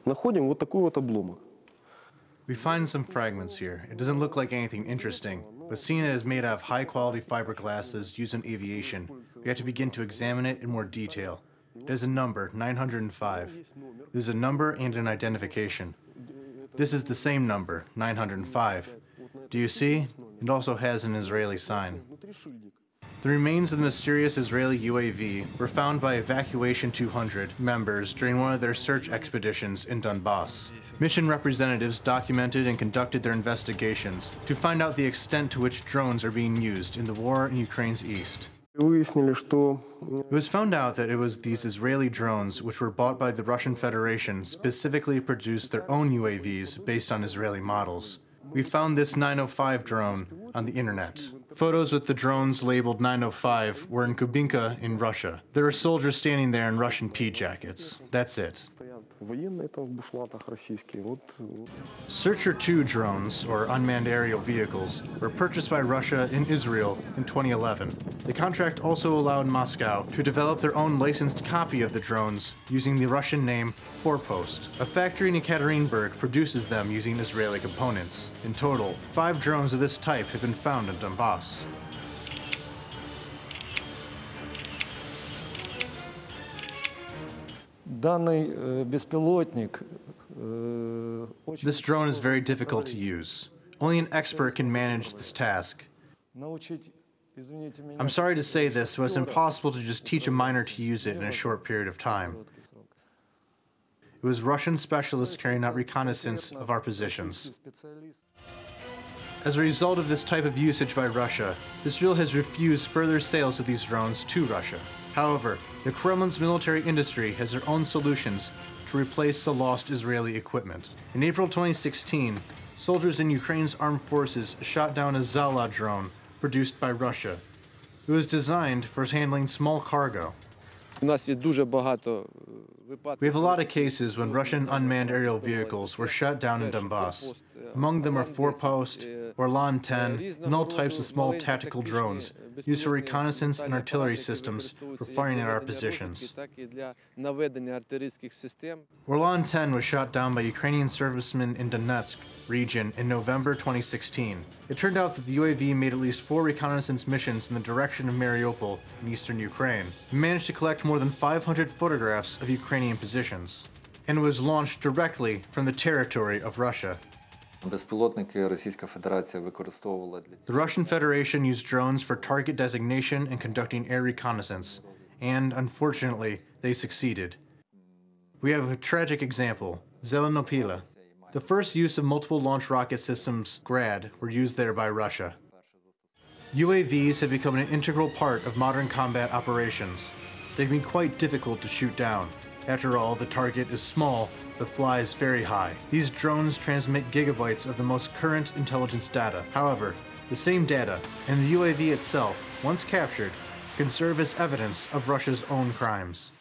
находим вот такой вот обломок. We find some fragments here. It doesn't look like anything interesting, but seeing it is made out of high-quality fiberglasses used in aviation, we have to begin to examine it in more detail. It has a number, 905. There's a number and an identification. This is the same number, 905. Do you see? It also has an Israeli sign. The remains of the mysterious Israeli UAV were found by Evacuation 200 members during one of their search expeditions in Donbass. Mission representatives documented and conducted their investigations to find out the extent to which drones are being used in the war in Ukraine's east. It was found out that it was these Israeli drones which were bought by the Russian Federation specifically produced their own UAVs based on Israeli models. We found this 905 drone on the internet. Photos with the drones labeled 905 were in Kubinka in Russia. There were soldiers standing there in Russian pea jackets. That's it. Searcher 2 drones, or unmanned aerial vehicles, were purchased by Russia in Israel in 2011. The contract also allowed Moscow to develop their own licensed copy of the drones using the Russian name Forepost. A factory in Ekaterinburg produces them using Israeli components. In total, 5 drones of this type have been found in Donbass. This drone is very difficult to use. Only an expert can manage this task. I'm sorry to say this, but it's impossible to just teach a miner to use it in a short period of time. It was Russian specialists carrying out reconnaissance of our positions. As a result of this type of usage by Russia, Israel has refused further sales of these drones to Russia. However, the Kremlin's military industry has their own solutions to replace the lost Israeli equipment. In April 2016, soldiers in Ukraine's armed forces shot down a Zala drone produced by Russia. It was designed for handling small cargo. We have a lot of cases when Russian unmanned aerial vehicles were shot down in Donbass. Among them are Forepost, Orlan 10, and all types of small tactical drones used for reconnaissance and artillery systems for firing at our positions. Orlan 10 was shot down by Ukrainian Servicemen in Donetsk region in November 2016. It turned out that the UAV made at least 4 reconnaissance missions in the direction of Mariupol in eastern Ukraine and managed to collect more than 500 photographs of Ukrainian positions, and was launched directly from the territory of Russia. The Russian Federation used drones for target designation and conducting air reconnaissance, and unfortunately, they succeeded. We have a tragic example, Zelenopila. The first use of multiple launch rocket systems, GRAD, were used there by Russia. UAVs have become an integral part of modern combat operations. They've been quite difficult to shoot down. After all, the target is small, but flies very high. These drones transmit gigabytes of the most current intelligence data. However, the same data, and the UAV itself, once captured, can serve as evidence of Russia's own crimes.